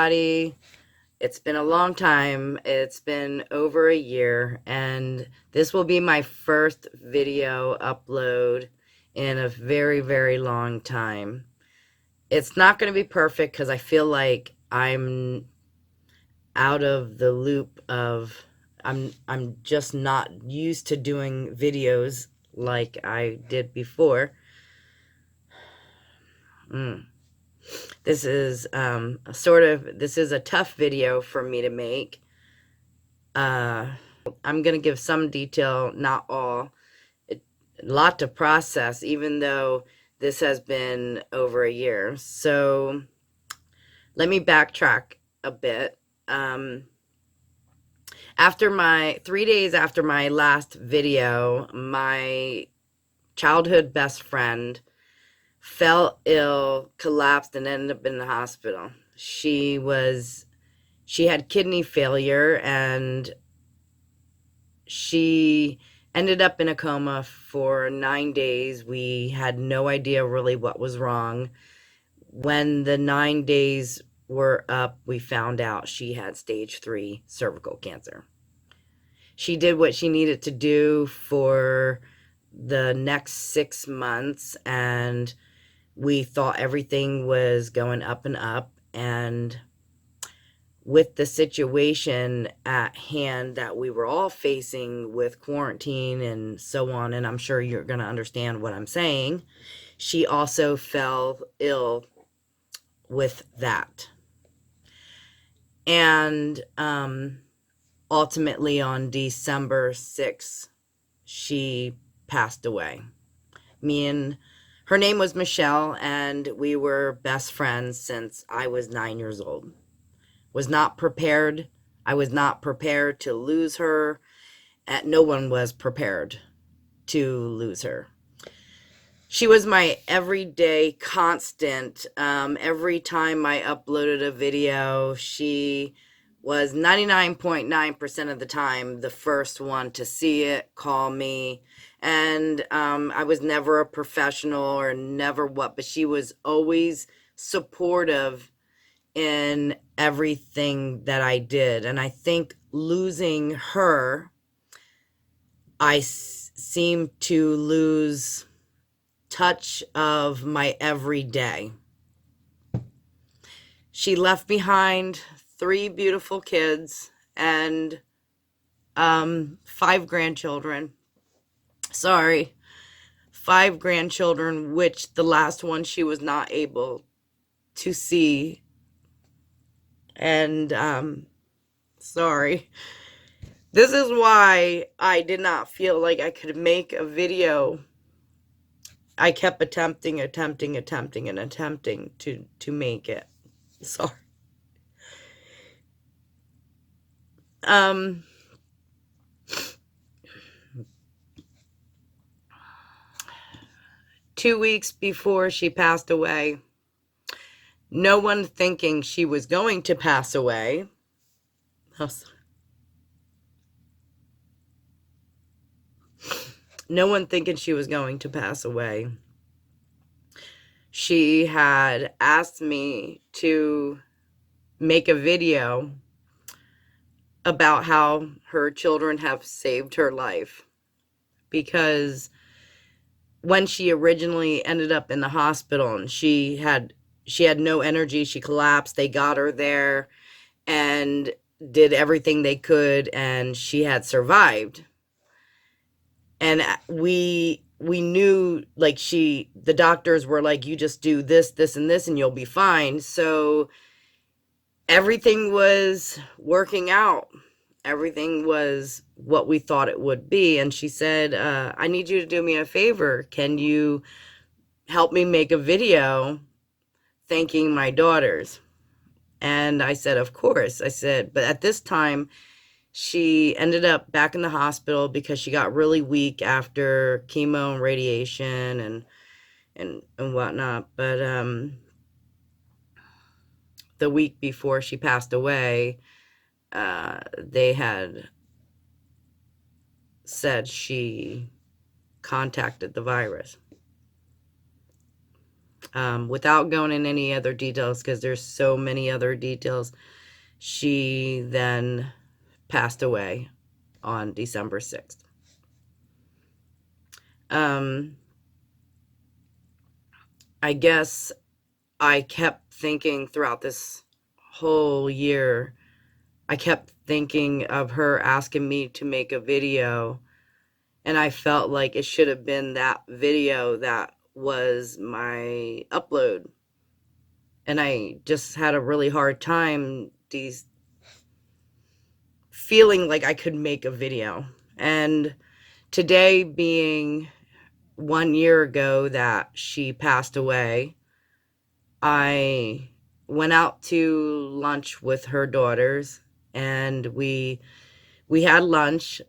everybody. It's been a long time. It's been over a year, and this will be my first video upload in a very, very long time. It's not going to be perfect because I feel like I'm out of the loop of I'm just not used to doing videos like I did before. This is this is a tough video for me to make. I'm going to give some detail, not all. A lot to process, even though this has been over a year. So let me backtrack a bit. After my 3 days after my last video, my childhood best friend fell ill, collapsed, and ended up in the hospital. She had kidney failure, and she ended up in a coma for 9 days. We had no idea really what was wrong. When the 9 days were up, we found out she had stage 3 cervical cancer. She did what she needed to do for the next 6 months, and we thought everything was going up and up. And with the situation at hand that we were all facing with quarantine and so on, and I'm sure you're going to understand what I'm saying, she also fell ill with that. And ultimately on December 6th, she passed away. Her name was Michelle, and we were best friends since I was 9 years old. Was not prepared. I was not prepared to lose her. No one was prepared to lose her. She was my everyday constant. Every time I uploaded a video, she was 99.9% of the time the first one to see it, call me. And I was never a professional or never what, but she was always supportive in everything that I did. And I think losing her, I seemed to lose touch of my everyday. She left behind 3 beautiful kids and 5 grandchildren. Sorry, 5 grandchildren, which the last one she was not able to see. And sorry. This is why I did not feel like I could make a video. I kept attempting to make it. Sorry. 2 weeks before she passed away, no one thinking she was going to pass away. No one thinking she was going to pass away. She had asked me to make a video about how her children have saved her life, because when she originally ended up in the hospital and she had no energy, she collapsed. They got her there and did everything they could, and she had survived. And we knew, like, the doctors were like, you just do this, this, and this, and you'll be fine. So everything was working out. Everything was what we thought it would be. And she said, I need you to do me a favor. Can you help me make a video thanking my daughters? And I said, of course. I said, but at this time, she ended up back in the hospital because she got really weak after chemo and radiation and whatnot. But the week before she passed away, they had said she contacted the virus. Without going in any other details, because there's so many other details, she then passed away on December 6th. I guess I kept thinking throughout this whole year, I kept thinking of her asking me to make a video, and I felt like it should have been that video that was my upload. And I just had a really hard time feeling like I could make a video. And today being 1 year ago that she passed away, I went out to lunch with her daughters, and we had lunch,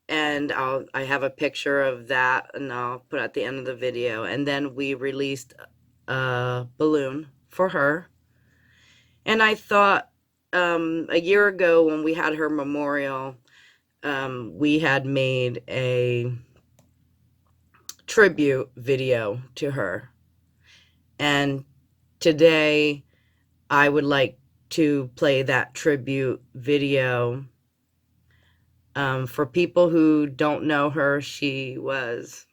and I have a picture of that, and I'll put at the end of the video. And then we released a balloon for her. And I thought, a year ago when we had her memorial, we had made a tribute video to her. And today I would like to play that tribute video. For people who don't know her, she was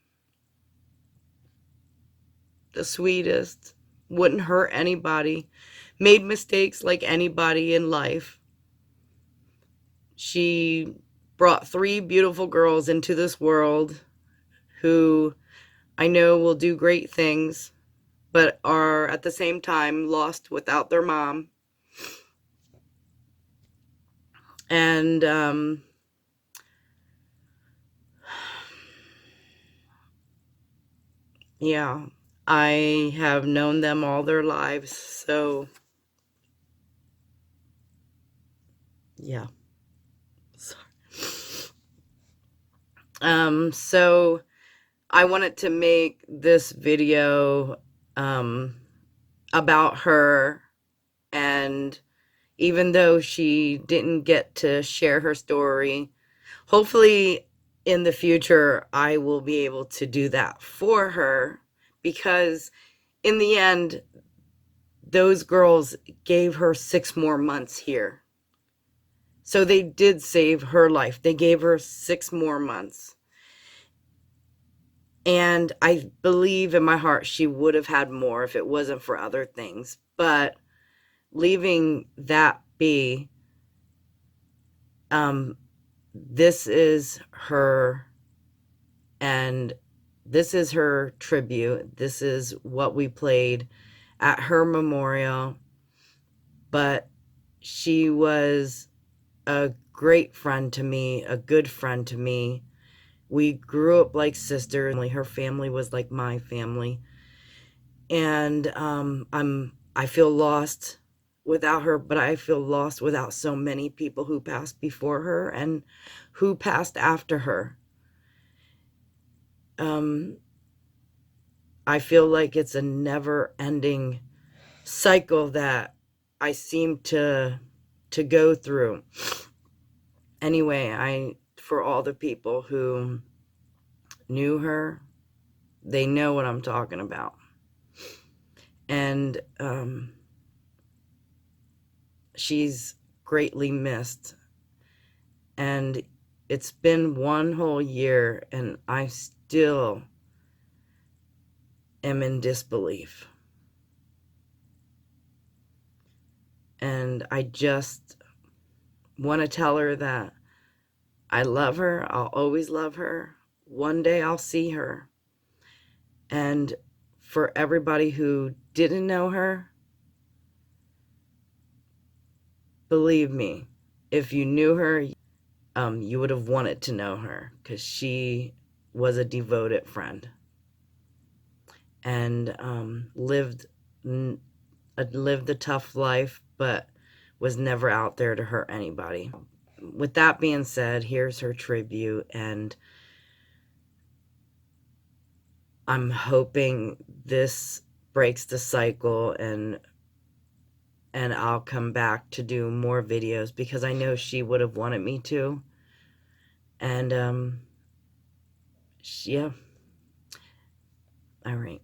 the sweetest, wouldn't hurt anybody, made mistakes like anybody in life. She brought 3 beautiful girls into this world who I know will do great things, but are at the same time lost without their mom. And yeah, I have known them all their lives, so yeah. So I wanted to make this video about her, and even though she didn't get to share her story, hopefully in the future I will be able to do that for her, because in the end those girls gave her 6 more months here. So they did save her life. They gave her 6 more months. And I believe in my heart she would have had more if it wasn't for other things. But leaving that be, this is her, and this is her tribute. This is what we played at her memorial. But she was a great friend to me, a good friend to me. We grew up like sisters. Her family was like my family. And I feel lost without her, but I feel lost without so many people who passed before her and who passed after her. I feel like it's a never-ending cycle that I seem to go through. Anyway, for all the people who knew her, they know what I'm talking about. And she's greatly missed. And it's been 1 whole year, and I still am in disbelief. And I just want to tell her that I love her. I'll always love her. One day I'll see her. And for everybody who didn't know her, believe me, if you knew her, you would have wanted to know her, because she was a devoted friend and lived a tough life, but was never out there to hurt anybody. With that being said, here's her tribute, and I'm hoping this breaks the cycle, and I'll come back to do more videos, because I know she would have wanted me to. And yeah. All right.